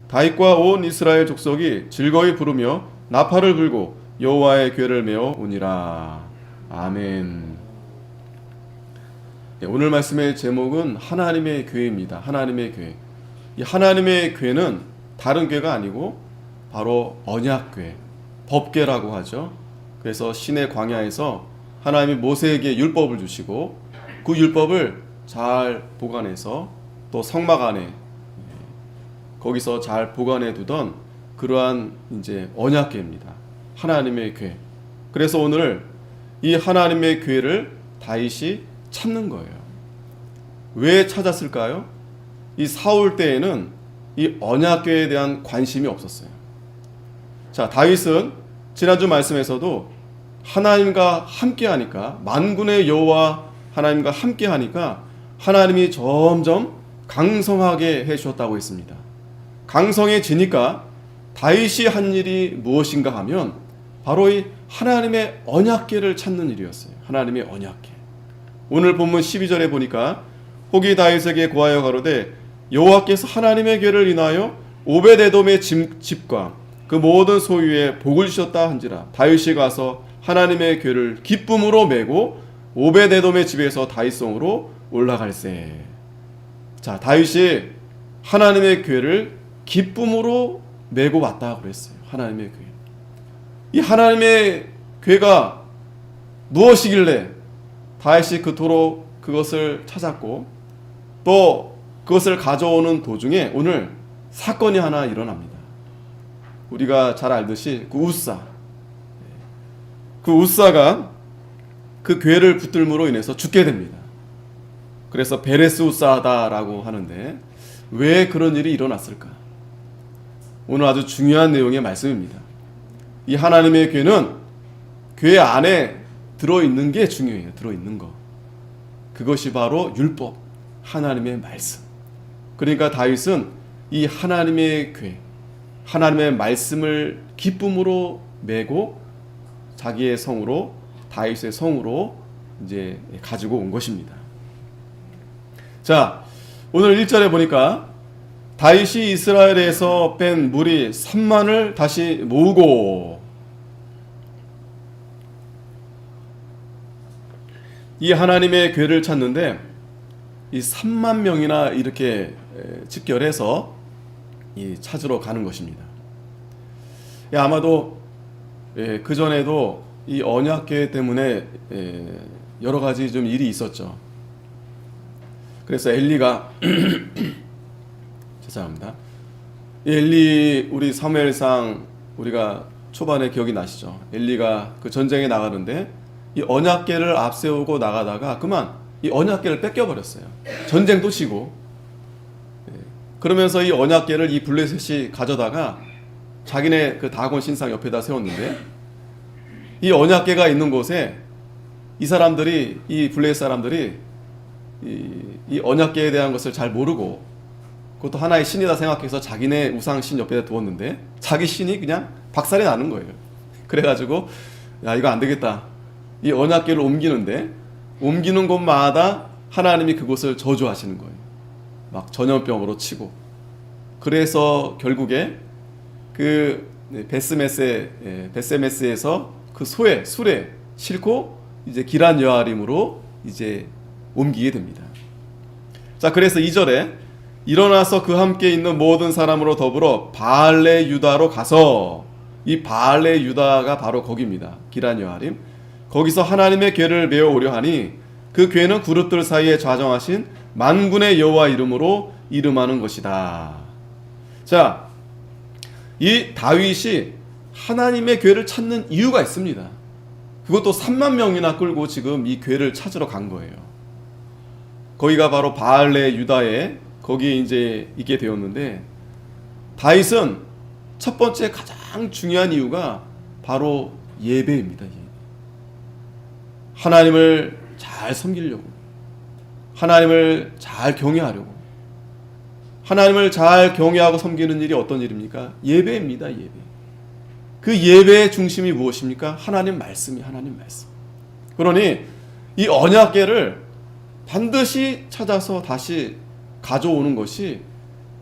다윗과 온 이스라엘 족속이 즐거이 부르며 나팔을 불고 여호와의 궤를 메어 오니라. 아멘. 오늘 말씀의 제목은 하나님의 궤입니다. 하나님의 궤. 이 하나님의 궤는 다른 궤가 아니고 바로 언약궤, 법궤라고 하죠. 그래서 시내 광야에서 하나님이 모세에게 율법을 주시고 그 율법을 잘 보관해서 또 성막 안에 거기서 잘 보관해 두던 그러한 이제 언약궤입니다. 하나님의 궤. 그래서 오늘 이 하나님의 궤를 다윗이 찾는 거예요. 왜 찾았을까요? 이 사울 때에는 이 언약궤에 대한 관심이 없었어요. 자, 다윗은 지난주 말씀에서도 하나님과 함께 하니까, 만군의 여호와 하나님과 함께 하니까 하나님이 점점 강성하게 해 주셨다고 했습니다. 강성해지니까 다윗이 한 일이 무엇인가 하면 바로 이 하나님의 언약궤를 찾는 일이었어요. 하나님의 언약궤. 오늘 본문 12절에 보니까 혹이 다윗에게 고하여 가로되 여호와께서 하나님의 궤를 인하여 오벳에돔의 집과 그 모든 소유에 복을 주셨다 한지라. 다윗이 가서 하나님의 궤를 기쁨으로 메고 오벳에돔의 집에서 다윗성으로 올라갈세. 자, 다윗이 하나님의 궤를 기쁨으로 메고 왔다 그랬어요. 하나님의 궤. 이 하나님의 궤가 무엇이길래 다윗이 그토록 그것을 찾았고 또 그것을 가져오는 도중에 오늘 사건이 하나 일어납니다. 우리가 잘 알듯이 그 우사가 그 궤를 붙들므로 인해서 죽게 됩니다. 그래서 베레스 우사다라고 하는데 왜 그런 일이 일어났을까? 오늘 아주 중요한 내용의 말씀입니다. 이 하나님의 궤는 궤 안에 들어있는 게 중요해요. 들어있는 거. 그것이 바로 율법, 하나님의 말씀. 그러니까 다윗은 이 하나님의 궤, 하나님의 말씀을 기쁨으로 메고 자기의 성으로, 다윗의 성으로 이제 가지고 온 것입니다. 자, 오늘 1절에 보니까 다윗이 이스라엘에서 뺀 무리 3만을 다시 모으고, 이 하나님의 궤를 찾는데 이 3만 명이나 이렇게 집결해서 찾으러 가는 것입니다. 아마도 그 전에도 이 언약궤 때문에 여러 가지 좀 일이 있었죠. 그래서 엘리가 죄송합니다. 엘리, 우리 사무엘상 우리가 초반에 기억이 나시죠? 엘리가 그 전쟁에 나가는데 이 언약궤를 앞세우고 나가다가 그만 이 언약궤를 뺏겨버렸어요. 전쟁도 치고. 그러면서 이 언약궤를 이 블레셋이 가져다가 자기네 그 다곤 신상 옆에다 세웠는데 이 언약궤가 있는 곳에 이 사람들이, 이 블레셋 사람들이 이 언약궤에 대한 것을 잘 모르고 그것도 하나의 신이다 생각해서 자기네 우상 신 옆에다 두었는데 자기 신이 그냥 박살이 나는 거예요. 그래가지고 야, 이거 안 되겠다. 이 언약궤를 옮기는 곳마다 하나님이 그곳을 저주하시는 거예요. 막 전염병으로 치고. 그래서 결국에 그 베스메스에서 그 술에 싣고 이제 기란 여아림으로 이제 옮기게 됩니다. 자, 그래서 2절에 일어나서 그 함께 있는 모든 사람으로 더불어 바알레 유다로 가서, 이 바알레 유다가 바로 거기입니다. 기란 여아림. 거기서 하나님의 궤를 메어 오려 하니 그 궤는 그룹들 사이에 좌정하신 만군의 여호와 이름으로 이름하는 것이다. 자, 이 다윗이 하나님의 궤를 찾는 이유가 있습니다. 그것도 3만 명이나 끌고 지금 이 궤를 찾으러 간 거예요. 거기가 바로 바알레 유다에 거기에 이제 있게 되었는데, 다윗은 첫 번째 가장 중요한 이유가 바로 예배입니다. 하나님을 잘 섬기려고, 하나님을 잘 경외하려고. 하나님을 잘 경외하고 섬기는 일이 어떤 일입니까? 예배입니다. 예배. 그 예배의 중심이 무엇입니까? 하나님 말씀이, 하나님 말씀. 그러니 이 언약궤를 반드시 찾아서 다시 가져오는 것이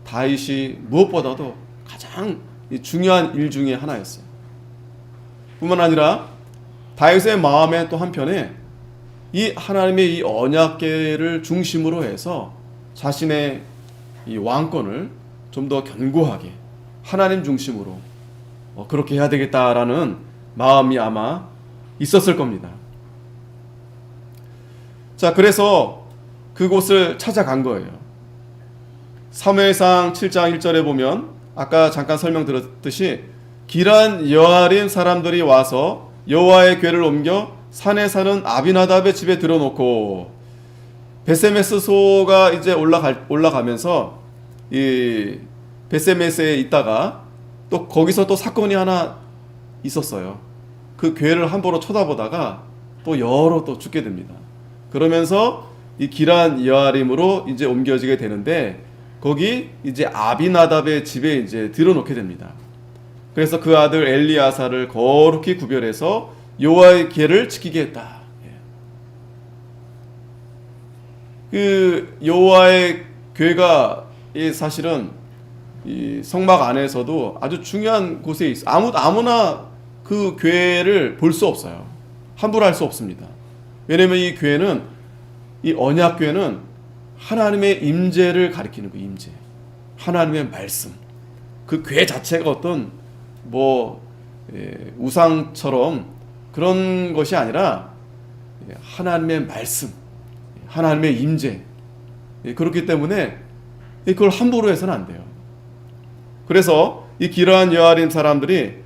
다윗이 무엇보다도 가장 중요한 일 중에 하나였어요. 뿐만 아니라 다윗의 마음의 또 한편에 이 하나님의 이 언약궤를 중심으로 해서 자신의 이 왕권을 좀 더 견고하게 하나님 중심으로 그렇게 해야 되겠다라는 마음이 아마 있었을 겁니다. 자, 그래서 그곳을 찾아간 거예요. 사무엘상 7장 1절에 보면 아까 잠깐 설명드렸듯이 기란 여아림 사람들이 와서 여호와의 궤를 옮겨 산에 사는 아비나답의 집에 들어놓고 베세메스소가 이제 올라가면서 이 베세메스에 있다가 또 거기서 또 사건이 하나 있었어요. 그 궤를 함부로 쳐다보다가 또 여러 또 죽게 됩니다. 그러면서 이 기란 여아림으로 이제 옮겨지게 되는데 거기 이제 아비나답의 집에 이제 들어놓게 됩니다. 그래서 그 아들 엘리아사를 거룩히 구별해서 여호와의 궤를 지키게 했다. 그 여호와의 궤가 사실은 이 성막 안에서도 아주 중요한 곳에 있어. 아무나 그 궤를 볼 수 없어요. 함부로 할 수 없습니다. 왜냐면 이 궤는, 이 언약궤는 하나님의 임재를 가리키는 거예요. 임재. 하나님의 말씀. 그 궤 자체가 어떤 우상처럼 그런 것이 아니라 하나님의 말씀, 하나님의 임재. 그렇기 때문에 그걸 함부로 해서는 안 돼요. 그래서 이 기란 여아림 사람들이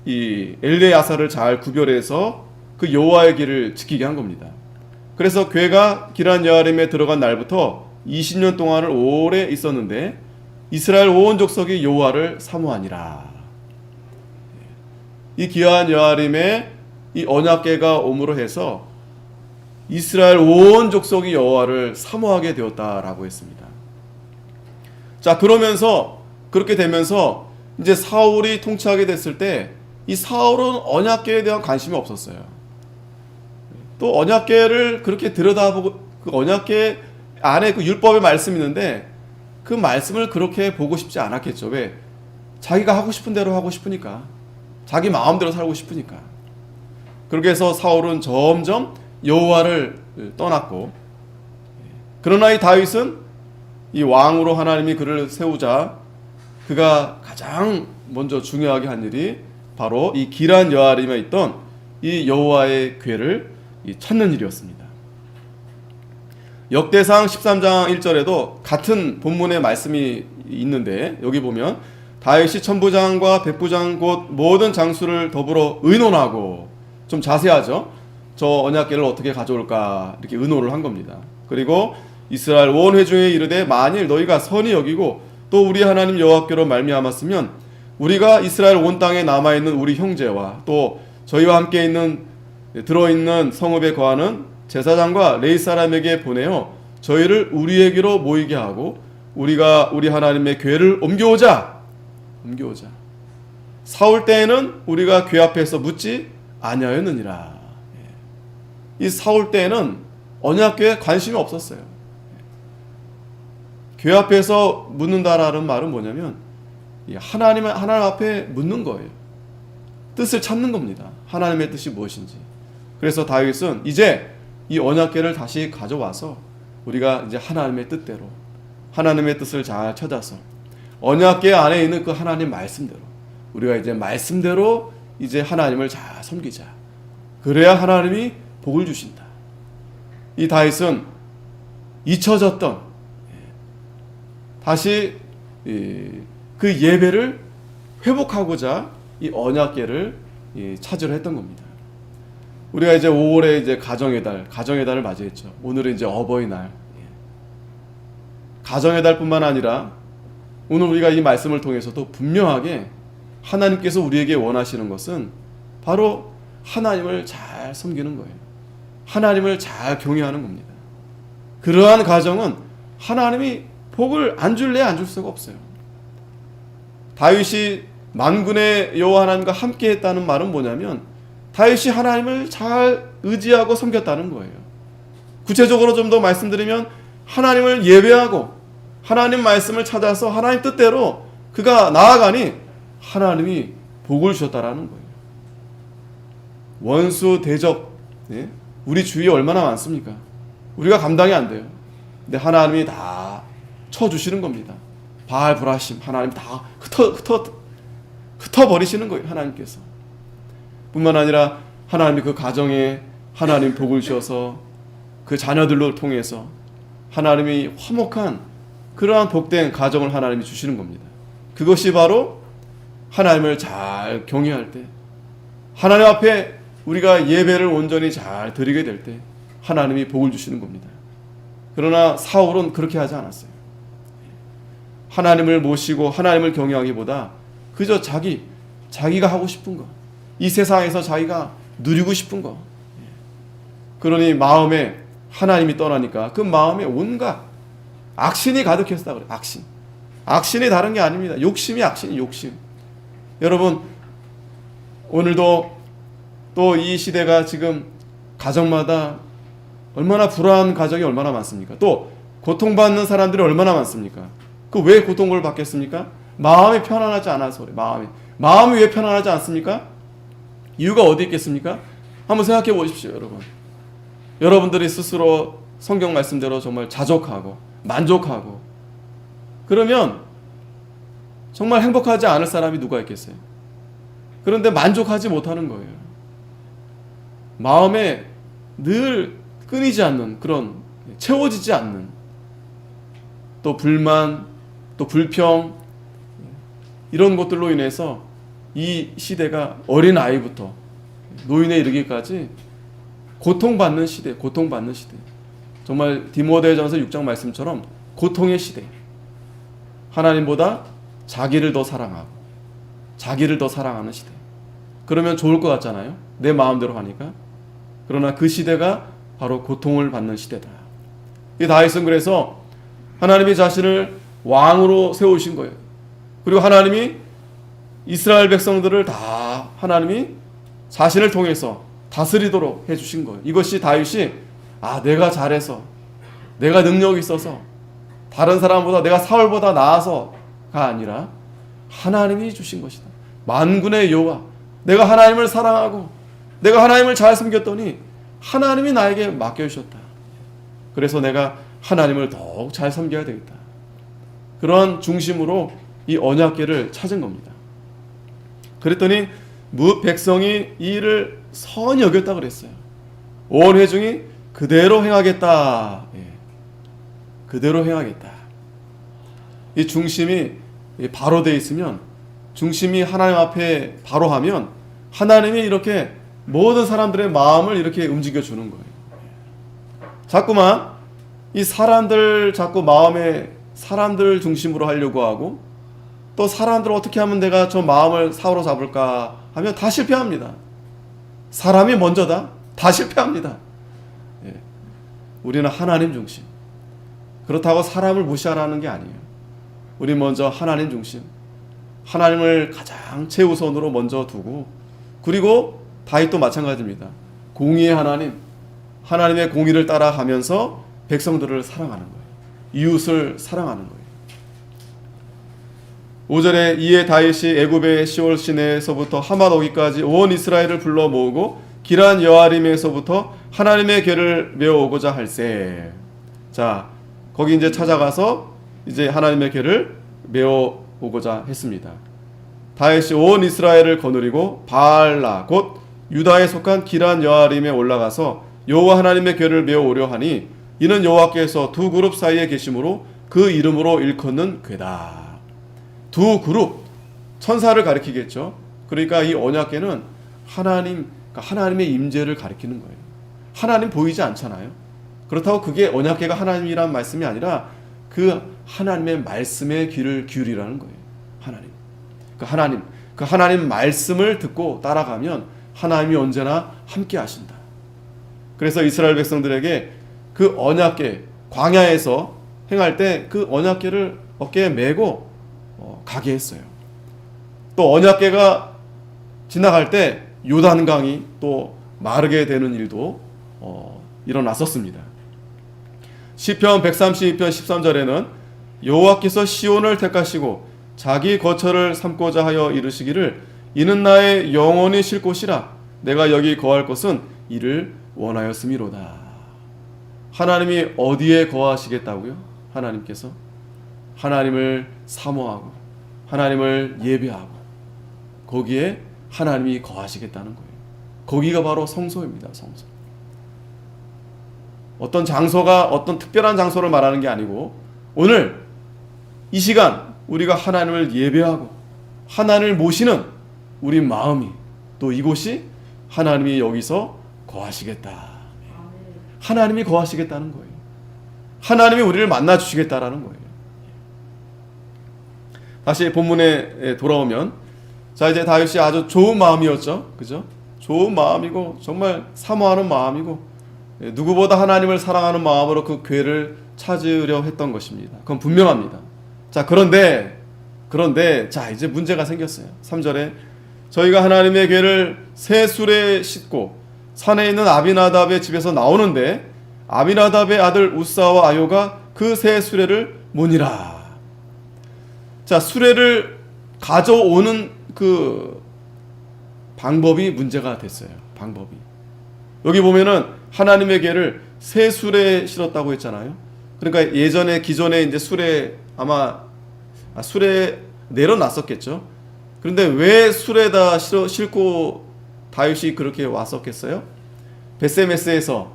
이 엘레야사를 잘 구별해서 그 여호와의 길을 지키게 한 겁니다. 그래서 궤가 기란 여아림에 들어간 날부터 20년 동안을 오래 있었는데 이스라엘 온 족속이 여호와를 사모하니라. 이 기란 여아림에 이 언약궤가 오므로 해서 이스라엘 온 족속이 여호와를 사모하게 되었다라고 했습니다. 자, 그렇게 되면서 이제 사울이 통치하게 됐을 때 이 사울은 언약궤에 대한 관심이 없었어요. 또 언약궤를 그렇게 들여다보고 그 언약궤 안에 그 율법의 말씀이 있는데 그 말씀을 그렇게 보고 싶지 않았겠죠. 왜? 자기가 하고 싶은 대로 하고 싶으니까. 자기 마음대로 살고 싶으니까. 그렇게 해서 사울은 점점 여호와를 떠났고, 그러나 이 다윗은 이 왕으로 하나님이 그를 세우자 그가 가장 먼저 중요하게 한 일이 바로 이 기란 여아림에 있던 이 여호와의 궤를 찾는 일이었습니다. 역대상 13장 1절에도 같은 본문의 말씀이 있는데 여기 보면 다윗이 천부장과 백부장 곧 모든 장수를 더불어 의논하고, 좀 자세하죠. 저 언약궤를 어떻게 가져올까 이렇게 의논을 한 겁니다. 그리고 이스라엘 온 회중에 이르되 만일 너희가 선히 여기고 또 우리 하나님 여호와께로 말미암았으면 우리가 이스라엘 온 땅에 남아있는 우리 형제와 또 저희와 함께 들어있는 성읍에 거하는 제사장과 레위 사람에게 보내어 저희를 우리에게로 모이게 하고 우리가 우리 하나님의 궤를 옮겨오자. 사울 때에는 우리가 궤 앞에서 묻지 아니하였느니라. 이 사울 때에는 언약궤에 관심이 없었어요. 궤 앞에서 묻는다라는 말은 뭐냐면 하나님 앞에 묻는 거예요. 뜻을 찾는 겁니다. 하나님의 뜻이 무엇인지. 그래서 다윗은 이제 이 언약궤를 다시 가져와서 우리가 이제 하나님의 뜻대로, 하나님의 뜻을 잘 찾아서 언약궤 안에 있는 그 하나님 말씀대로 우리가 이제 말씀대로 이제 하나님을 잘 섬기자. 그래야 하나님이 복을 주신다. 이 다윗은 잊혀졌던 다시 그 예배를 회복하고자 이 언약궤를 찾으려 했던 겁니다. 우리가 이제 5월에 이제 가정의 달을 맞이했죠. 오늘은 이제 어버이날. 가정의 달뿐만 아니라 오늘 우리가 이 말씀을 통해서도 분명하게 하나님께서 우리에게 원하시는 것은 바로 하나님을 잘 섬기는 거예요. 하나님을 잘 경외하는 겁니다. 그러한 가정은 하나님이 복을 안 줄래 안 줄 수가 없어요. 다윗이 만군의 여호와 하나님과 함께 했다는 말은 뭐냐면 다윗이 하나님을 잘 의지하고 섬겼다는 거예요. 구체적으로 좀 더 말씀드리면 하나님을 예배하고 하나님 말씀을 찾아서 하나님 뜻대로 그가 나아가니 하나님이 복을 주셨다라는 거예요. 원수 대적, 예? 우리 주위에 얼마나 많습니까? 우리가 감당이 안 돼요. 근데 하나님이 다 쳐주시는 겁니다. 바알 브라심 하나님 다 흩어버리시는 거예요. 하나님께서. 뿐만 아니라 하나님이 그 가정에 하나님 복을 주셔서 그 자녀들로 통해서 하나님이 화목한 그러한 복된 가정을 하나님이 주시는 겁니다. 그것이 바로 하나님을 잘 경외할 때, 하나님 앞에 우리가 예배를 온전히 잘 드리게 될 때 하나님이 복을 주시는 겁니다. 그러나 사울은 그렇게 하지 않았어요. 하나님을 모시고 하나님을 경외하기보다 그저 자기가 하고 싶은 거, 이 세상에서 자기가 누리고 싶은 거, 그러니 마음에 하나님이 떠나니까 그 마음에 온갖 악신이 가득했다 그래요. 악신이 다른 게 아닙니다. 욕심이 악신이 욕심. 여러분, 오늘도 또 이 시대가 지금 가정마다 얼마나 불안한 가정이 얼마나 많습니까? 또 고통받는 사람들이 얼마나 많습니까? 그 왜 고통을 받겠습니까? 마음이 편안하지 않아서 그래. 마음이 왜 편안하지 않습니까? 이유가 어디 있겠습니까? 한번 생각해 보십시오, 여러분. 여러분들이 스스로 성경 말씀대로 정말 자족하고 만족하고 그러면 정말 행복하지 않을 사람이 누가 있겠어요? 그런데 만족하지 못하는 거예요. 마음에 늘 끊이지 않는 그런, 채워지지 않는 또 불만, 또 불평, 이런 것들로 인해서 이 시대가 어린 아이부터 노인에 이르기까지 고통받는 시대. 정말 디모데전서 6장 말씀처럼 고통의 시대. 하나님보다 자기를 더 사랑하고 자기를 더 사랑하는 시대. 그러면 좋을 것 같잖아요. 내 마음대로 하니까. 그러나 그 시대가 바로 고통을 받는 시대다. 이 다윗은 그래서 하나님이 자신을 왕으로 세우신 거예요. 그리고 하나님이 이스라엘 백성들을 다 하나님이 자신을 통해서 다스리도록 해주신 거예요. 이것이 다윗이 내가 잘해서, 내가 능력이 있어서, 다른 사람보다, 내가 사울보다 나아서가 아니라 하나님이 주신 것이다. 만군의 여호와, 내가 하나님을 사랑하고 내가 하나님을 잘 섬겼더니 하나님이 나에게 맡겨주셨다. 그래서 내가 하나님을 더욱 잘 섬겨야 되겠다. 그런 중심으로 이 언약궤를 찾은 겁니다. 그랬더니 백성이 이 일을 선히 여겼다 그랬어요. 온 회중이 그대로 행하겠다. 그대로 행하겠다. 이 중심이 바로 되어 있으면, 중심이 하나님 앞에 바로 하면 하나님이 이렇게 모든 사람들의 마음을 이렇게 움직여 주는 거예요. 자꾸만 이 사람들 자꾸 마음에 사람들 중심으로 하려고 하고, 또 사람들 어떻게 하면 내가 저 마음을 사로잡을까 하면 다 실패합니다. 사람이 먼저다. 다 실패합니다. 우리는 하나님 중심. 그렇다고 사람을 무시하라는 게 아니에요. 우리 먼저 하나님 중심. 하나님을 가장 최우선으로 먼저 두고, 그리고 다윗도 마찬가지입니다. 공의의 하나님, 하나님의 공의를 따라가면서 백성들을 사랑하는 거예요. 이웃을 사랑하는 거예요. 5절에 이에 다윗이 애굽의 시올 시내에서부터 하맛 오기까지 온 이스라엘을 불러 모으고 기란 여아림에서부터 하나님의 궤를 메어오고자 할세. 자, 거기 이제 찾아가서 이제 하나님의 궤를 메어오고자 했습니다. 다윗이 온 이스라엘을 거느리고 바알라 곧 유다에 속한 기란 여아림에 올라가서 여호와 하나님의 궤를 메어오려 하니 이는 여호와께서 두 그룹 사이에 계심으로 그 이름으로 일컫는 궤다. 두 그룹, 천사를 가리키겠죠. 그러니까 이 언약궤는 하나님의 임재를 가리키는 거예요. 하나님 보이지 않잖아요. 그렇다고 그게 언약궤가 하나님이란 말씀이 아니라 그 하나님의 말씀에 귀를 기울이라는 거예요. 그 하나님 말씀을 듣고 따라가면 하나님이 언제나 함께 하신다. 그래서 이스라엘 백성들에게 그 언약궤, 광야에서 행할 때 그 언약궤를 어깨에 메고 가게 했어요. 또 언약궤가 지나갈 때 요단강이 또 마르게 되는 일도 일어났었습니다. 시편 132편 13절에는 여호와께서 시온을 택하시고 자기 거처를 삼고자 하여 이르시기를 이는 나의 영원히 쉴 곳이라 내가 여기 거할 것은 이를 원하였음이로다. 하나님이 어디에 거하시겠다고요? 하나님께서 하나님을 사모하고 하나님을 예배하고 거기에 하나님이 거하시겠다는 거예요. 거기가 바로 성소입니다. 성소. 어떤 장소가 어떤 특별한 장소를 말하는 게 아니고 오늘 이 시간 우리가 하나님을 예배하고 하나님을 모시는 우리 마음이 또 이곳이 하나님이 여기서 거하시겠다. 하나님이 거하시겠다는 거예요. 하나님이 우리를 만나 주시겠다라는 거예요. 다시 본문에 돌아오면 자 이제 다윗이 아주 좋은 마음이었죠. 그죠? 좋은 마음이고 정말 사모하는 마음이고 누구보다 하나님을 사랑하는 마음으로 그 궤를 찾으려 했던 것입니다. 그건 분명합니다. 자 그런데 자 이제 문제가 생겼어요. 3절에 저희가 하나님의 궤를 새 수레에 싣고 산에 있는 아비나답의 집에서 나오는데 아비나답의 아들 우사와 아요가 그 새 수레를 모니라. 자 수레를 가져오는 그 방법이 문제가 됐어요. 방법이 여기 보면은 하나님의 궤를 새 수레에 실었다고 했잖아요. 그러니까 예전에 기존에 이제 수레 아마 수레 내려놨었겠죠. 그런데 왜 수레에다 싣고 다윗이 그렇게 왔었겠어요? 베세메스에서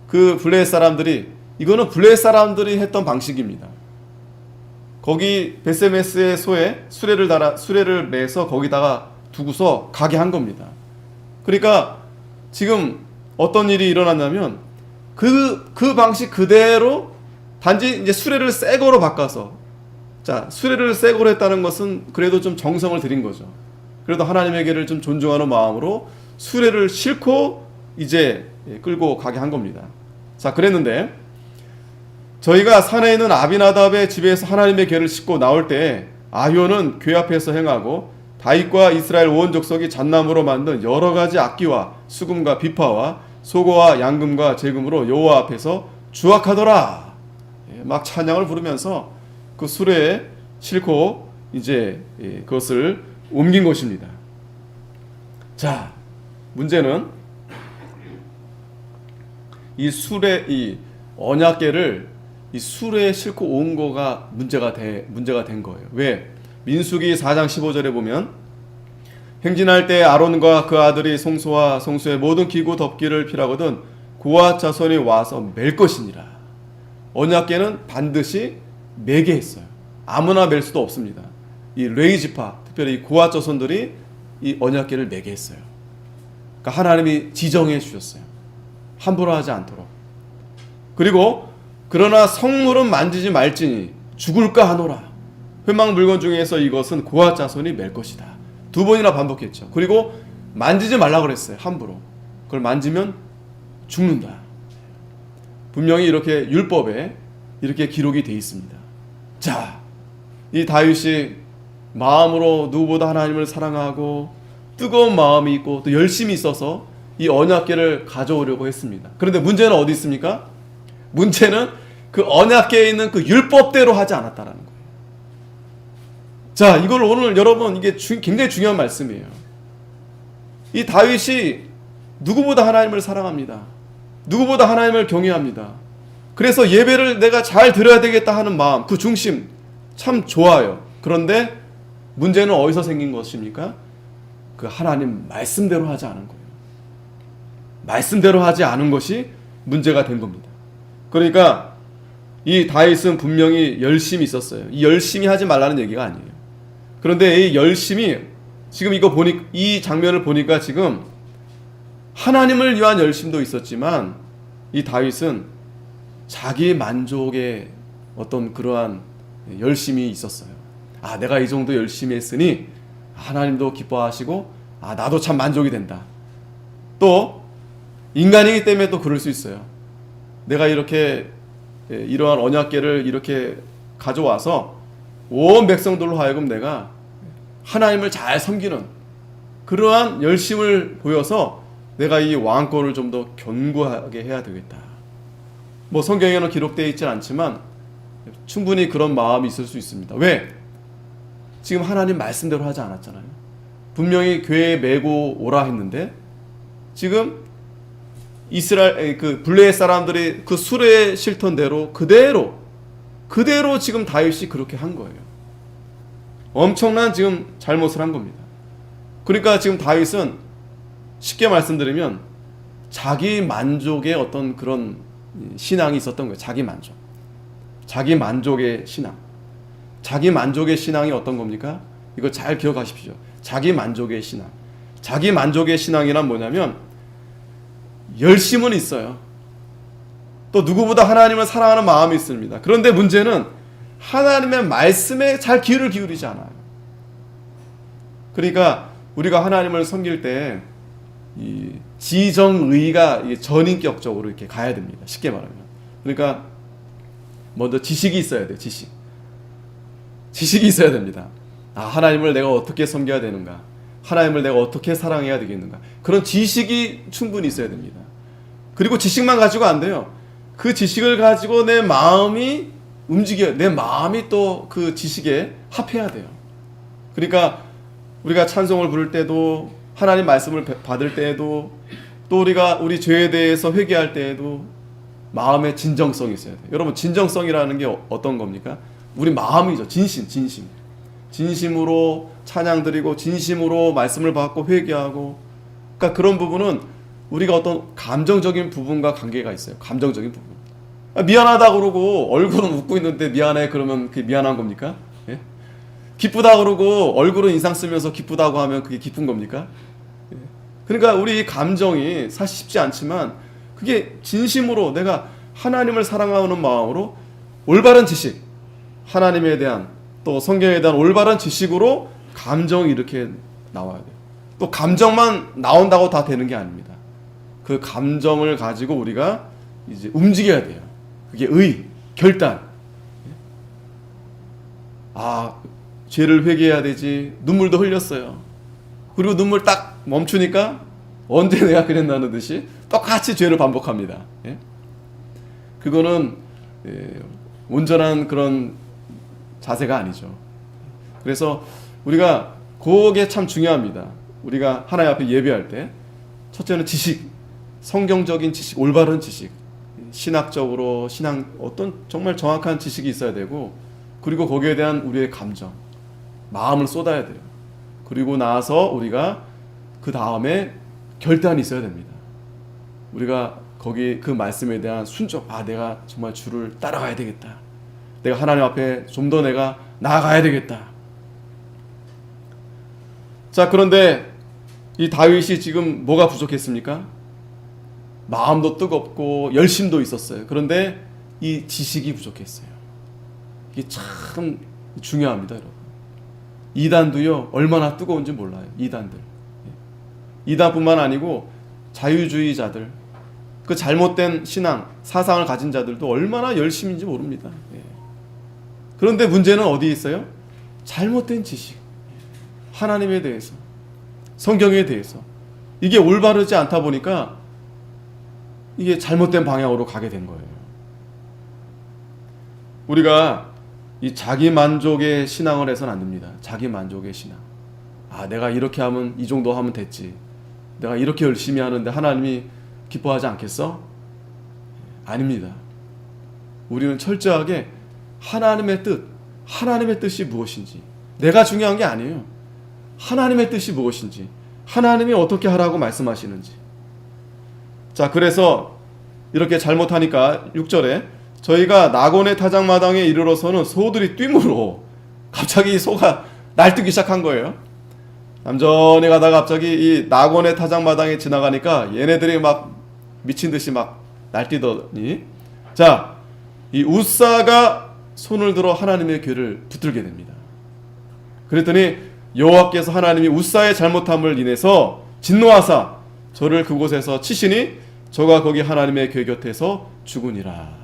그 블레셋 사람들이 이거는 블레셋 사람들이 했던 방식입니다. 거기 베세메스의 소에 수레를 매서 거기다가 두고서 가게 한 겁니다. 그러니까 지금 어떤 일이 일어났냐면 그 방식 그대로 단지 이제 수레를 새 거로 바꿔서 자 수레를 새 거로 했다는 것은 그래도 좀 정성을 들인 거죠. 그래도 하나님에게를 좀 존중하는 마음으로 수레를 싣고 이제 끌고 가게 한 겁니다. 자 그랬는데 저희가 산에 있는 아비나답의 집에서 하나님의 궤를 싣고 나올 때 아효는 궤 앞에서 행하고 다윗과 이스라엘 온 족속이 잣나무로 만든 여러 가지 악기와 수금과 비파와 소고와 양금과 제금으로 여호와 앞에서 주악하더라. 막 찬양을 부르면서 그 수레에 싣고 이제 그것을 옮긴 것입니다. 자, 문제는 이 언약궤를 이 수레에 싣고 온 거가 문제가 된 거예요. 왜? 민수기 4장 15절에 보면 행진할 때 아론과 그 아들이 송수와 송수의 모든 기구 덮기를 필하거든 고앗 자손이 와서 맬 것이니라. 언약궤는 반드시 매게 했어요. 아무나 맬 수도 없습니다. 이 레위지파 특별히 고앗 자손들이 이 언약궤를 매게 했어요. 그러니까 하나님이 지정해 주셨어요. 함부로 하지 않도록. 그리고 그러나 성물은 만지지 말지니 죽을까 하노라. 회막 물건 중에서 이것은 고앗 자손이 맬 것이다. 2번이나 반복했죠. 그리고 만지지 말라 그랬어요. 함부로. 그걸 만지면 죽는다. 분명히 이렇게 율법에 이렇게 기록이 되어 있습니다. 자, 이 다윗이 마음으로 누구보다 하나님을 사랑하고 뜨거운 마음이 있고 또 열심히 있어서 이 언약궤를 가져오려고 했습니다. 그런데 문제는 어디 있습니까? 문제는 그 언약궤에 있는 그 율법대로 하지 않았다라는 거예요. 자, 이걸 오늘 여러분 이게 굉장히 중요한 말씀이에요. 이 다윗이 누구보다 하나님을 사랑합니다. 누구보다 하나님을 경외합니다. 그래서 예배를 내가 잘 드려야 되겠다 하는 마음, 그 중심 참 좋아요. 그런데 문제는 어디서 생긴 것입니까? 그 하나님 말씀대로 하지 않은 거예요. 말씀대로 하지 않은 것이 문제가 된 겁니다. 그러니까 이 다윗은 분명히 열심히 있었어요. 이 열심히 하지 말라는 얘기가 아니에요. 그런데 이 열심히 지금 이 장면을 보니까 지금 하나님을 위한 열심도 있었지만 이 다윗은 자기 만족의 어떤 그러한 열심이 있었어요. 아, 내가 이 정도 열심히 했으니 하나님도 기뻐하시고 나도 참 만족이 된다. 또 인간이기 때문에 또 그럴 수 있어요. 내가 이렇게 이러한 언약궤를 이렇게 가져와서 온 백성들로 하여금 내가 하나님을 잘 섬기는 그러한 열심을 보여서 내가 이 왕권을 좀 더 견고하게 해야 되겠다. 뭐 성경에는 기록되어 있진 않지만 충분히 그런 마음이 있을 수 있습니다. 왜? 지금 하나님 말씀대로 하지 않았잖아요. 분명히 교회에 메고 오라 했는데 지금 이스라엘 그 블레셋 사람들이 그 수레 실턴 대로 그대로 지금 다윗이 그렇게 한 거예요. 엄청난 지금 잘못을 한 겁니다. 그러니까 지금 다윗은 쉽게 말씀드리면 자기 만족의 어떤 그런 신앙이 있었던 거예요. 자기 만족의 신앙. 자기 만족의 신앙이 어떤 겁니까? 이거 잘 기억하십시오. 자기 만족의 신앙. 자기 만족의 신앙이란 뭐냐면 열심은 있어요. 또 누구보다 하나님을 사랑하는 마음이 있습니다. 그런데 문제는 하나님의 말씀에 잘 귀를 기울이지 않아요. 그러니까 우리가 하나님을 섬길 때 이 지정의가 전인격적으로 이렇게 가야 됩니다. 쉽게 말하면. 그러니까 먼저 지식이 있어야 돼요. 지식이 있어야 됩니다. 하나님을 내가 어떻게 섬겨야 되는가? 하나님을 내가 어떻게 사랑해야 되겠는가? 그런 지식이 충분히 있어야 됩니다. 그리고 지식만 가지고 안 돼요. 그 지식을 가지고 내 마음이 움직여요. 내 마음이 또 그 지식에 합해야 돼요. 그러니까 우리가 찬송을 부를 때도 하나님 말씀을 받을 때에도 또 우리가 우리 죄에 대해서 회개할 때에도 마음의 진정성이 있어야 돼요. 여러분 진정성이라는 게 어떤 겁니까? 우리 마음이죠. 진심으로 찬양 드리고 진심으로 말씀을 받고 회개하고 그러니까 그런 부분은 우리가 어떤 감정적인 부분과 관계가 있어요. 감정적인 부분. 미안하다 그러고 얼굴은 웃고 있는데 미안해 그러면 그게 미안한 겁니까? 예? 기쁘다 그러고 얼굴은 인상 쓰면서 기쁘다고 하면 그게 기쁜 겁니까? 예. 그러니까 우리 감정이 사실 쉽지 않지만 그게 진심으로 내가 하나님을 사랑하는 마음으로 올바른 지식, 하나님에 대한 또 성경에 대한 올바른 지식으로 감정이 이렇게 나와야 돼요. 또 감정만 나온다고 다 되는 게 아닙니다. 그 감정을 가지고 우리가 이제 움직여야 돼요. 그게 결단. 죄를 회개해야 되지. 눈물도 흘렸어요. 그리고 눈물 딱 멈추니까 언제 내가 그랬나는 듯이 똑같이 죄를 반복합니다. 그거는 온전한 그런 자세가 아니죠. 그래서 우리가 그게 참 중요합니다. 우리가 하나님 앞에 예배할 때 첫째는 지식, 성경적인 지식, 올바른 지식, 신학적으로 어떤 정말 정확한 지식이 있어야 되고 그리고 거기에 대한 우리의 감정, 마음을 쏟아야 돼요. 그리고 나서 우리가 그 다음에 결단이 있어야 됩니다. 우리가 거기 그 말씀에 대한 순종, 내가 정말 주를 따라가야 되겠다. 내가 하나님 앞에 좀 더 내가 나아가야 되겠다. 자, 그런데 이 다윗이 지금 뭐가 부족했습니까? 마음도 뜨겁고 열심도 있었어요. 그런데 이 지식이 부족했어요. 이게 참 중요합니다, 여러분. 이단도요 얼마나 뜨거운지 몰라요. 이단뿐만 아니고 자유주의자들, 그 잘못된 신앙, 사상을 가진 자들도 얼마나 열심인지 모릅니다. 그런데 문제는 어디에 있어요? 잘못된 지식, 하나님에 대해서, 성경에 대해서 이게 올바르지 않다 보니까 이게 잘못된 방향으로 가게 된 거예요. 우리가 이 자기 만족의 신앙을 해서는 안 됩니다. 자기 만족의 신앙. 내가 이렇게 하면 이 정도 하면 됐지. 내가 이렇게 열심히 하는데 하나님이 기뻐하지 않겠어? 아닙니다. 우리는 철저하게 하나님의 뜻이 무엇인지, 내가 중요한 게 아니에요. 하나님의 뜻이 무엇인지, 하나님이 어떻게 하라고 말씀하시는지. 자, 그래서 이렇게 잘못하니까 6절에 저희가 나곤의 타작마당에 이르러서는 소들이 뛰므로 갑자기 소가 날뛰기 시작한 거예요. 남전에 가다가 갑자기 이 나곤의 타작마당에 지나가니까 얘네들이 막 미친 듯이 막 날뛰더니, 자, 이 우사가 손을 들어 하나님의 궤를 붙들게 됩니다. 그랬더니 여호와께서 하나님이 우사의 잘못함을 인해서 진노하사 저를 그곳에서 치시니 저가 거기 하나님의 궤 곁에서 죽으니라.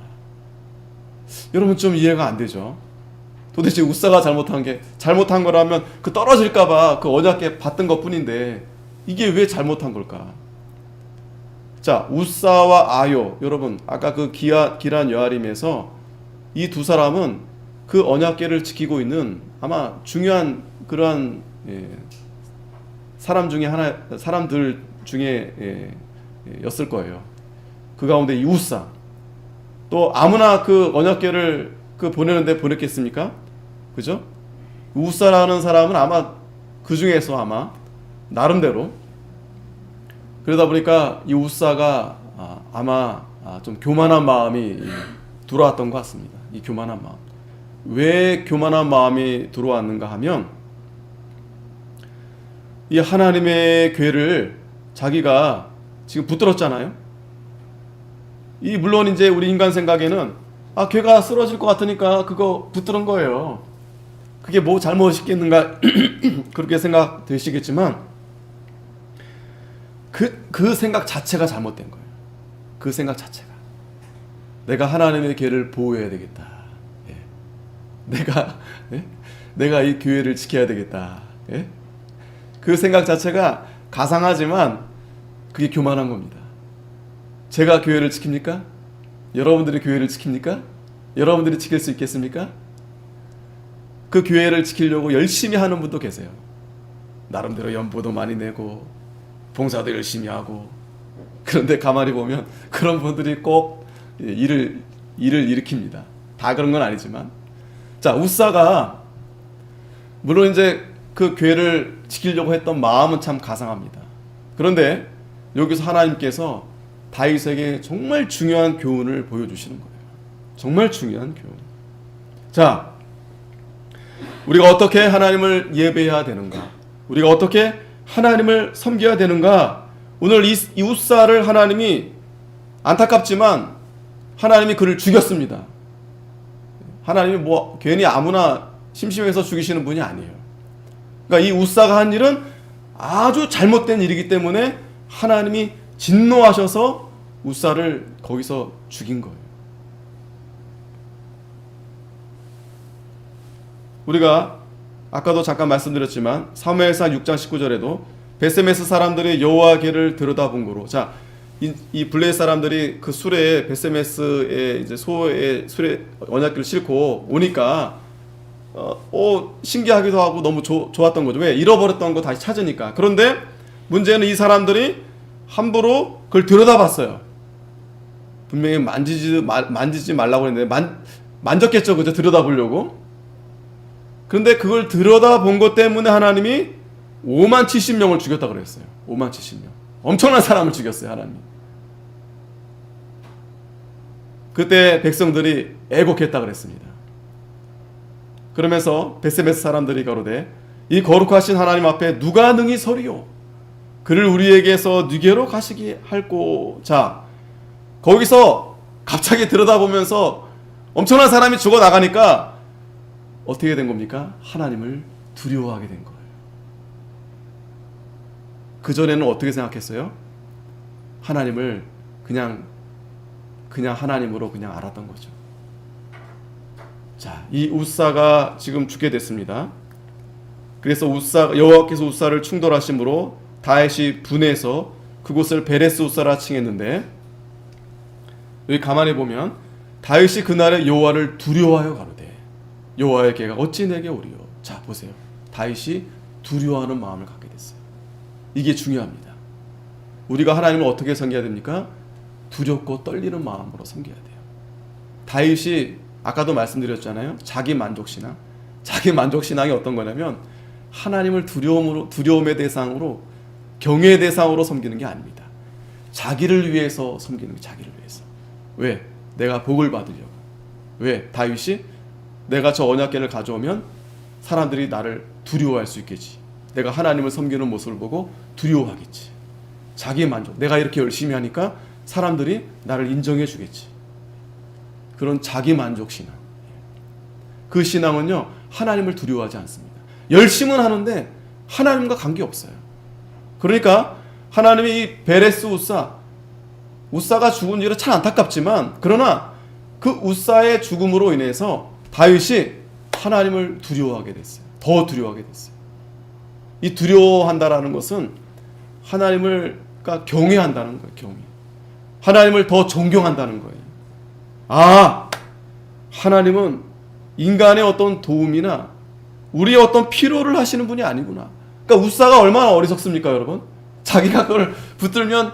여러분 좀 이해가 안 되죠? 도대체 우사가 잘못한 거라면 그 떨어질까봐 그 언약궤 받던 것 뿐인데 이게 왜 잘못한 걸까? 자, 우사와 아요, 여러분 아까 그 기란 여아림에서 이 두 사람은 그 언약궤를 지키고 있는 아마 중요한 그러한 사람들 중에 였을 거예요. 그 가운데 이 우사, 또 아무나 그 언약궤를 보내는데 보냈겠습니까? 그죠? 우사라는 사람은 아마 그 중에서 아마 나름대로, 그러다 보니까 이 우사가 아마 좀 교만한 마음이 들어왔던 것 같습니다. 이 교만한 마음. 왜 교만한 마음이 들어왔는가 하면, 이 하나님의 궤를 자기가 지금 붙들었잖아요. 물론 이제 우리 인간 생각에는 궤가 쓰러질 것 같으니까 그거 붙드는 거예요. 그게 뭐 잘못이 있겠는가 그렇게 생각되시겠지만, 그 생각 자체가 잘못된 거예요. 그 생각 자체가. 내가 하나님의 궤를 보호해야 되겠다. 내가 이 교회를 지켜야 되겠다. 그 생각 자체가 가상하지만 그게 교만한 겁니다. 제가 교회를 지킵니까? 여러분들이 교회를 지킵니까? 여러분들이 지킬 수 있겠습니까? 그 교회를 지키려고 열심히 하는 분도 계세요. 나름대로 연보도 많이 내고 봉사도 열심히 하고. 그런데 가만히 보면 그런 분들이 꼭 일을 일으킵니다. 다 그런 건 아니지만. 자, 우사가 물론 이제 그 교회를 지키려고 했던 마음은 참 가상합니다. 그런데 여기서 하나님께서 다윗에게 정말 중요한 교훈을 보여주시는 거예요. 정말 중요한 교훈. 자, 우리가 어떻게 하나님을 예배해야 되는가? 우리가 어떻게 하나님을 섬겨야 되는가? 오늘 이 우사를 하나님이, 안타깝지만 하나님이 그를 죽였습니다. 하나님이 뭐 괜히 아무나 심심해서 죽이시는 분이 아니에요. 그러니까 이 우사가 한 일은 아주 잘못된 일이기 때문에 하나님이 진노하셔서 우사를 거기서 죽인 거예요. 우리가 아까도 잠깐 말씀드렸지만 사무엘상 6장 19절에도 베세메스 사람들이 여호와 궤를 들여다본 거로, 자, 이 블레셋 사람들이 그 수레에, 베세메스의 이제 소의 수레 언약궤를 싣고 오니까 신기하기도 하고 너무 좋았던 거죠. 왜? 잃어버렸던 거 다시 찾으니까. 그런데 문제는 이 사람들이 함부로 그걸 들여다봤어요. 분명히 만지지 말라고 했는데 만졌겠죠, 그죠? 들여다보려고. 그런데 그걸 들여다본 것 때문에 하나님이 5만 70명을 죽였다 그랬어요. 5만 70명. 엄청난 사람을 죽였어요, 하나님이. 그때 백성들이 애곡했다 그랬습니다. 그러면서 베세메스 사람들이 가로되 이 거룩하신 하나님 앞에 누가 능히 서리요? 그를 우리에게서 네게로 가시게 할꼬. 자, 거기서 갑자기 들여다보면서 엄청난 사람이 죽어 나가니까 어떻게 된 겁니까? 하나님을 두려워하게 된 거예요. 그전에는 어떻게 생각했어요? 하나님을 그냥 하나님으로 그냥 알았던 거죠. 자, 이 우사가 지금 죽게 됐습니다. 그래서 여호와께서 우사를 충돌하심으로 다윗이 분해서 그곳을 베레스 우사라 칭했는데, 여기 가만히 보면 다윗이 그날에 여호와를 두려워하여 가로되 여호와의 궤가 어찌 내게 오리요. 자, 보세요. 다윗이 두려워하는 마음을 갖게 됐어요. 이게 중요합니다. 우리가 하나님을 어떻게 섬겨야 됩니까? 두렵고 떨리는 마음으로 섬겨야 돼요. 다윗이 아까도 말씀드렸잖아요. 자기 만족신앙. 자기 만족신앙이 어떤 거냐면 하나님을 두려움의 대상으로, 경외의 대상으로 섬기는 게 아닙니다. 자기를 위해서 섬기는 게, 자기를 위해서. 왜? 내가 복을 받으려고. 왜? 다윗이 내가 저 언약궤를 가져오면 사람들이 나를 두려워할 수 있겠지. 내가 하나님을 섬기는 모습을 보고 두려워하겠지. 자기 만족. 내가 이렇게 열심히 하니까 사람들이 나를 인정해 주겠지. 그런 자기 만족 신앙. 그 신앙은요, 하나님을 두려워하지 않습니다. 열심은 하는데 하나님과 관계없어요. 그러니까 하나님이 이 베레스 우사가 죽은 일은 참 안타깝지만, 그러나 그 우사의 죽음으로 인해서 다윗이 하나님을 두려워하게 됐어요. 더 두려워하게 됐어요. 이 두려워한다라는 것은 하나님을 경외한다는 거예요. 경외. 하나님을 더 존경한다는 거예요. 아, 하나님은 인간의 어떤 도움이나 우리의 어떤 필요를 하시는 분이 아니구나. 그러니까 웃사가 얼마나 어리석습니까, 여러분? 자기가 그걸 붙들면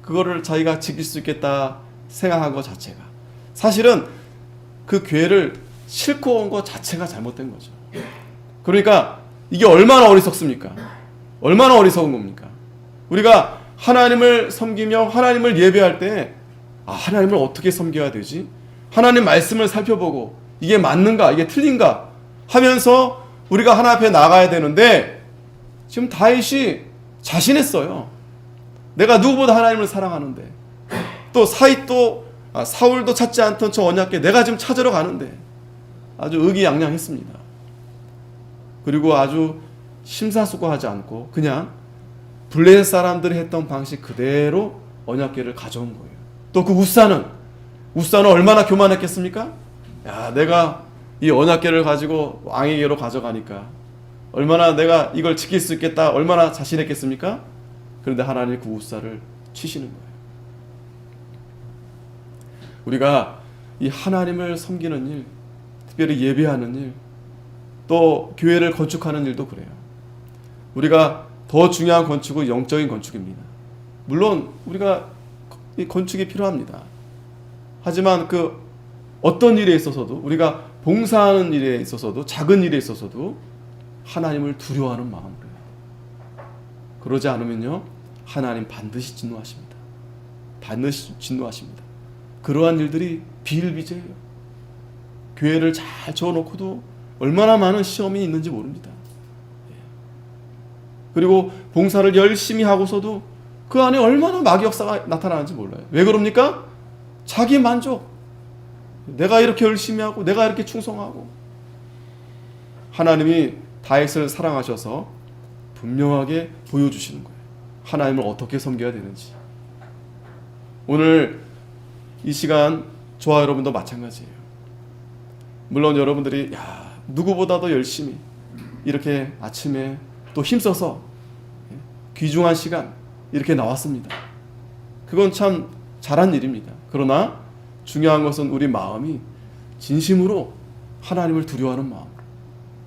그거를 자기가 지킬 수 있겠다 생각한 것 자체가, 사실은 그 교회를 싣고 온 것 자체가 잘못된 거죠. 그러니까 이게 얼마나 어리석습니까? 얼마나 어리석은 겁니까? 우리가 하나님을 섬기며 하나님을 예배할 때 하나님을 어떻게 섬겨야 되지? 하나님 말씀을 살펴보고 이게 맞는가? 이게 틀린가? 하면서 우리가 하나님 앞에 나가야 되는데, 지금 다윗이 자신했어요. 내가 누구보다 하나님을 사랑하는데, 또 사울도 찾지 않던 저 언약궤 내가 지금 찾으러 가는데, 아주 의기양양했습니다. 그리고 아주 심사숙고하지 않고 그냥 블레셋 사람들이 했던 방식 그대로 언약궤를 가져온 거예요. 또 그 웃사는 얼마나 교만했겠습니까? 야, 내가 이 언약궤를 가지고 왕에게로 가져가니까 얼마나 내가 이걸 지킬 수 있겠다, 얼마나 자신했겠습니까? 그런데 하나님이 그 웃사를 치시는 거예요. 우리가 이 하나님을 섬기는 일, 특별히 예배하는 일, 또 교회를 건축하는 일도 그래요. 우리가 더 중요한 건축은 영적인 건축입니다. 물론 우리가 이 건축이 필요합니다. 하지만 그 어떤 일에 있어서도, 우리가 봉사하는 일에 있어서도, 작은 일에 있어서도 하나님을 두려워하는 마음으로 해요. 그러지 않으면요, 하나님 반드시 진노하십니다. 반드시 진노하십니다. 그러한 일들이 비일비재해요. 교회를 잘 지어놓고도 얼마나 많은 시험이 있는지 모릅니다. 그리고 봉사를 열심히 하고서도 그 안에 얼마나 마귀 역사가 나타나는지 몰라요. 왜 그럽니까? 자기 만족. 내가 이렇게 열심히 하고 내가 이렇게 충성하고. 하나님이 다윗을 사랑하셔서 분명하게 보여주시는 거예요. 하나님을 어떻게 섬겨야 되는지. 오늘 이 시간 저와 여러분도 마찬가지예요. 물론 여러분들이 누구보다도 열심히 이렇게 아침에 또 힘써서 귀중한 시간 이렇게 나왔습니다. 그건 참 잘한 일입니다. 그러나 중요한 것은 우리 마음이 진심으로 하나님을 두려워하는 마음으로,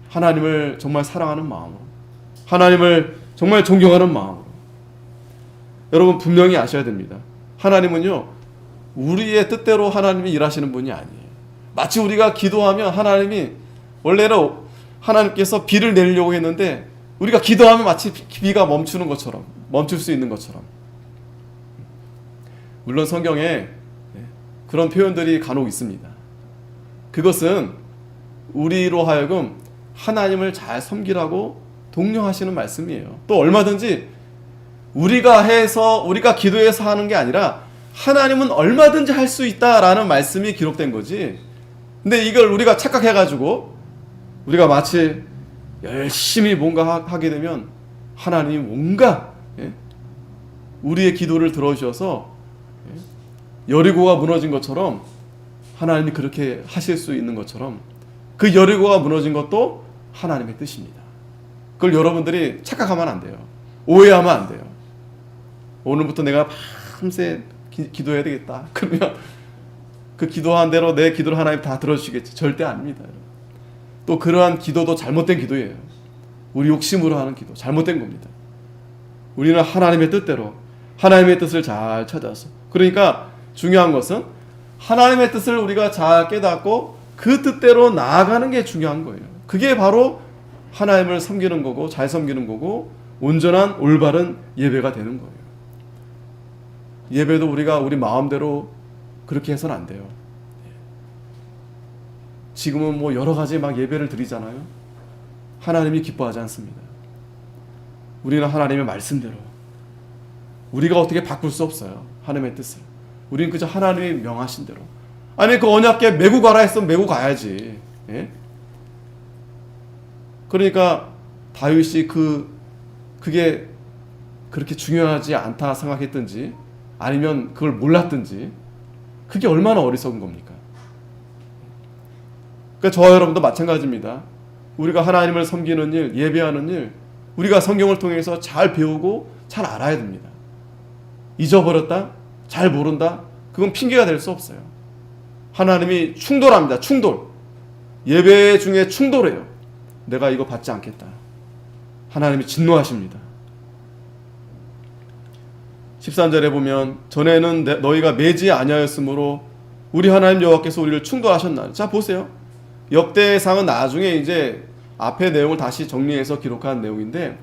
하나님을 정말 사랑하는 마음으로, 하나님을 정말 존경하는 마음으로. 여러분 분명히 아셔야 됩니다. 하나님은요, 우리의 뜻대로 하나님이 일하시는 분이 아니에요. 마치 우리가 기도하면 하나님이, 원래는 하나님께서 비를 내리려고 했는데 우리가 기도하면 마치 비가 멈추는 것처럼, 멈출 수 있는 것처럼. 물론 성경에 그런 표현들이 간혹 있습니다. 그것은 우리로 하여금 하나님을 잘 섬기라고 독려하시는 말씀이에요. 또 얼마든지 우리가 기도해서 하는 게 아니라 하나님은 얼마든지 할 수 있다라는 말씀이 기록된 거지. 근데 이걸 우리가 착각해가지고 우리가 마치 열심히 뭔가 하게 되면 하나님이 뭔가 우리의 기도를 들어주셔서 여리고가 무너진 것처럼, 하나님이 그렇게 하실 수 있는 것처럼 그 여리고가 무너진 것도 하나님의 뜻입니다. 그걸 여러분들이 착각하면 안 돼요. 오해하면 안 돼요. 오늘부터 내가 밤새 기도해야 되겠다. 그러면 그 기도한 대로 내 기도를 하나님 다 들어주시겠지. 절대 아닙니다. 또 그러한 기도도 잘못된 기도예요. 우리 욕심으로 하는 기도, 잘못된 겁니다. 우리는 하나님의 뜻대로, 하나님의 뜻을 잘 찾아서, 그러니까 중요한 것은 하나님의 뜻을 우리가 잘 깨닫고 그 뜻대로 나아가는 게 중요한 거예요. 그게 바로 하나님을 섬기는 거고, 잘 섬기는 거고, 온전한 올바른 예배가 되는 거예요. 예배도 우리가 우리 마음대로 그렇게 해서는 안 돼요. 지금은 뭐 여러 가지 막 예배를 드리잖아요. 하나님이 기뻐하지 않습니다. 우리는 하나님의 말씀대로, 우리가 어떻게 바꿀 수 없어요. 하나님의 뜻을. 우리는 그저 하나님이 명하신 대로. 아니 그 언약궤 메고 가라 했으면 메고 가야지. 예? 그러니까 다윗이 그게 그렇게 중요하지 않다 생각했든지, 아니면 그걸 몰랐든지, 그게 얼마나 어리석은 겁니까? 그러니까 저와 여러분도 마찬가지입니다. 우리가 하나님을 섬기는 일, 예배하는 일, 우리가 성경을 통해서 잘 배우고 잘 알아야 됩니다. 잊어버렸다? 잘 모른다? 그건 핑계가 될 수 없어요. 하나님이 충돌합니다. 충돌. 예배 중에 충돌해요. 내가 이거 받지 않겠다. 하나님이 진노하십니다. 13절에 보면 전에는 너희가 매지 아니하였으므로 우리 하나님 여호와께서 우리를 충돌하셨나. 자 보세요. 역대상은 나중에 이제 앞의 내용을 다시 정리해서 기록한 내용인데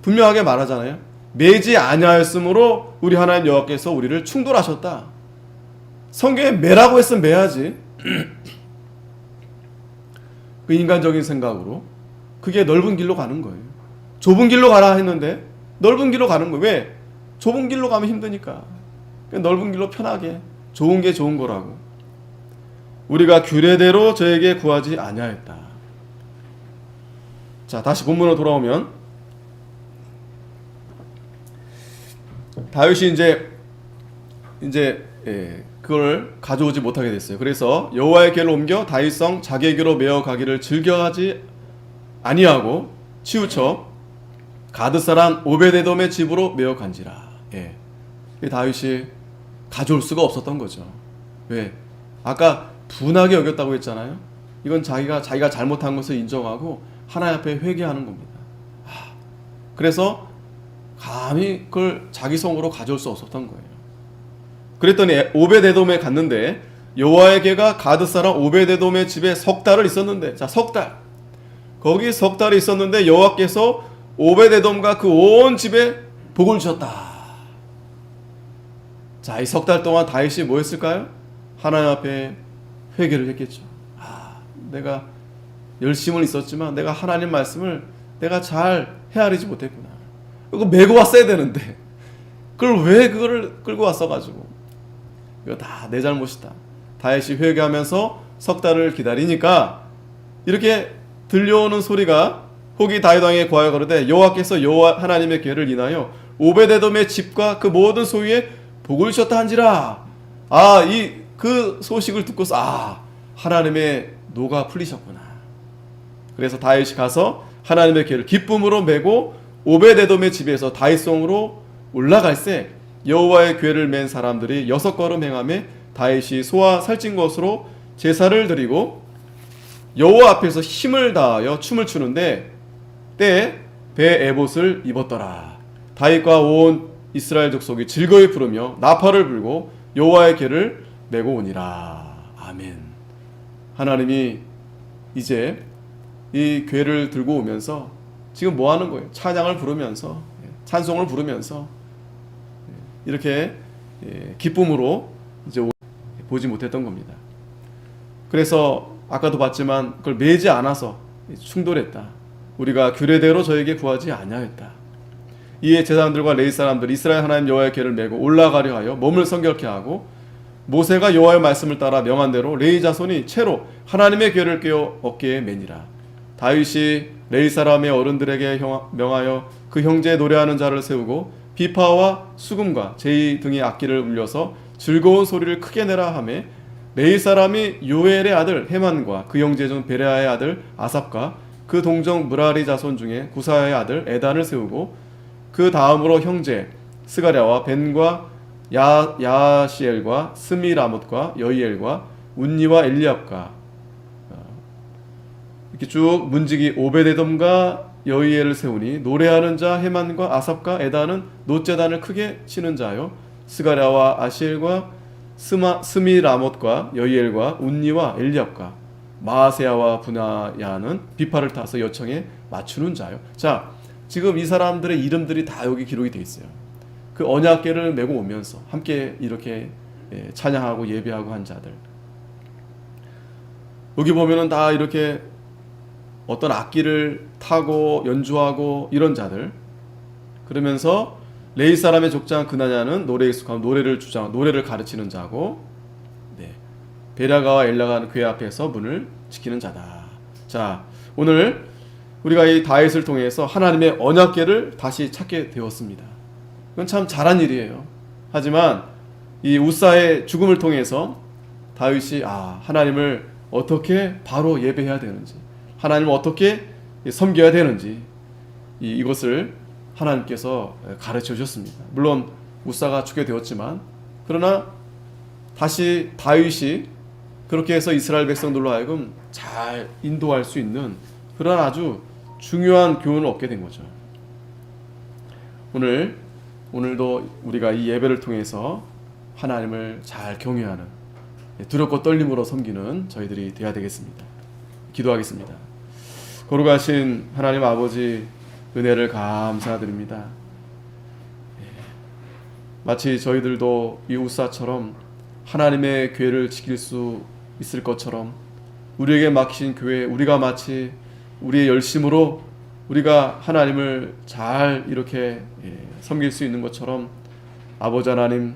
분명하게 말하잖아요. 매지 아니하였으므로 우리 하나님 여호와께서 우리를 충돌하셨다. 성경에 매라고 했으면 매야지. 그 인간적인 생각으로 그게 넓은 길로 가는 거예요. 좁은 길로 가라 했는데 넓은 길로 가는 거예요. 왜? 좁은 길로 가면 힘드니까. 넓은 길로 편하게 좋은 게 좋은 거라고. 우리가 규례대로 저에게 구하지 아니하였다. 자, 다시 본문으로 돌아오면 다윗이 이제 그걸 가져오지 못하게 됐어요. 그래서 여호와의 궤를 옮겨 다윗성 자기에게로 메어 가기를 즐겨하지 아니하고 치우쳐 가드 사람 오베데돔의 집으로 메어 간지라. 다윗이 가져올 수가 없었던 거죠. 왜? 아까 분하게 여겼다고 했잖아요. 이건 자기가 잘못한 것을 인정하고 하나님 앞에 회개하는 겁니다. 그래서 감히 그걸 자기 성으로 가져올 수 없었던 거예요. 그랬더니 오베데돔에 갔는데 여호와의 궤가 가드 사람 오베데돔의 집에 석 달을 있었는데, 자, 석 달. 거기 석 달이 있었는데 여호와께서 오베데돔과 그 온 집에 복을 주셨다. 자, 이 석 달 동안 다윗이 뭐 했을까요? 하나님 앞에 회개를 했겠죠. 내가 열심은 있었지만 내가 하나님 말씀을 내가 잘 헤아리지 못했구나. 이거 메고 왔어야 되는데 그걸 왜 그거를 끌고 왔어가지고, 이거 다 내 잘못이다. 다윗이 회개하면서 석 달을 기다리니까 이렇게 들려오는 소리가 혹이 다윗 왕에게 고하여 가로되 여호와께서 여호와 하나님의 궤를 인하여 오베데돔의 집과 그 모든 소유에 복을 주셨다 한지라. 그 소식을 듣고서 하나님의 노가 풀리셨구나. 그래서 다윗이 가서 하나님의 궤를 기쁨으로 메고 오베데돔의 집에서 다윗성으로 올라갈새 여호와의 궤를 맨 사람들이 6걸음 행하며 다윗이 소와 살찐 것으로 제사를 드리고 여호와 앞에서 힘을 다하여 춤을 추는데 때에 배 에봇을 입었더라. 다윗과 온 이스라엘 족속이 즐거이 부르며 나팔을 불고 여호와의 궤를 메고 오니라. 아멘. 하나님이 이제 이 궤를 들고 오면서 지금 뭐 하는 거예요? 찬양을 부르면서, 찬송을 부르면서 이렇게 기쁨으로 이제 보지 못했던 겁니다. 그래서 아까도 봤지만 그걸 매지 않아서 충돌했다. 우리가 규례대로 저에게 구하지 아니하였다. 이에 제사장들과 레위 사람들 이스라엘 하나님 여호와의 궤를 메고 올라가려 하여 몸을 성결케 하고 모세가 여호와의 말씀을 따라 명한 대로 레위 자손이 채로 하나님의 궤를 꿰어 어깨에 매니라. 다윗이 레위 사람의 어른들에게 명하여 그 형제의 노래하는 자를 세우고 비파와 수금과 제이 등의 악기를 울려서 즐거운 소리를 크게 내라 하며 레위 사람이 요엘의 아들 헤만과 그 형제 중 베레아의 아들 아삽과 그 동정 무라리 자손 중에 구사야의 아들 에단을 세우고 그 다음으로 형제 스가랴와 벤과 야시엘과 스미라못과 여이엘과 운니와 엘리압과 이렇게 쭉 문지기 오베데돔과 여이엘을 세우니 노래하는 자 헤만과 아삽과 에단은 노제단을 크게 치는 자요 스가랴와 아시엘과 스미라못과 여이엘과 운니와 엘리압과 마아세야와 분하야는 비파를 타서 여청에 맞추는 자요. 자, 지금 이 사람들의 이름들이 다 여기 기록이 되어 있어요. 그 언약궤를 메고 오면서 함께 이렇게 찬양하고 예배하고 한 자들. 여기 보면은 다 이렇게 어떤 악기를 타고 연주하고 이런 자들. 그러면서 레위 사람의 족장 그나냐는 노래에 익숙하면 노래를 가르치는 자고, 베라가와 엘라가 궤 앞에서 문을 지키는 자다. 자, 오늘 우리가 이 다윗을 통해서 하나님의 언약궤를 다시 찾게 되었습니다. 이건 참 잘한 일이에요. 하지만 이 우사의 죽음을 통해서 다윗이 하나님을 어떻게 바로 예배해야 되는지, 하나님을 어떻게 섬겨야 되는지 이것을 하나님께서 가르쳐 주셨습니다. 물론 우사가 죽게 되었지만, 그러나 다시 다윗이 그렇게 해서 이스라엘 백성들로 하여금 잘 인도할 수 있는 그런 아주 중요한 교훈을 얻게 된 거죠. 오늘도 우리가 이 예배를 통해서 하나님을 잘 경외하는, 두렵고 떨림으로 섬기는 저희들이 되어야 되겠습니다. 기도하겠습니다. 거룩하신 하나님 아버지, 은혜를 감사드립니다. 마치 저희들도 이 우사처럼 하나님의 교회를 지킬 수 있을 것처럼 우리에게 맡기신 교회, 우리가 마치 우리의 열심으로 우리가 하나님을 잘 이렇게 섬길 수 있는 것처럼 아버지 하나님,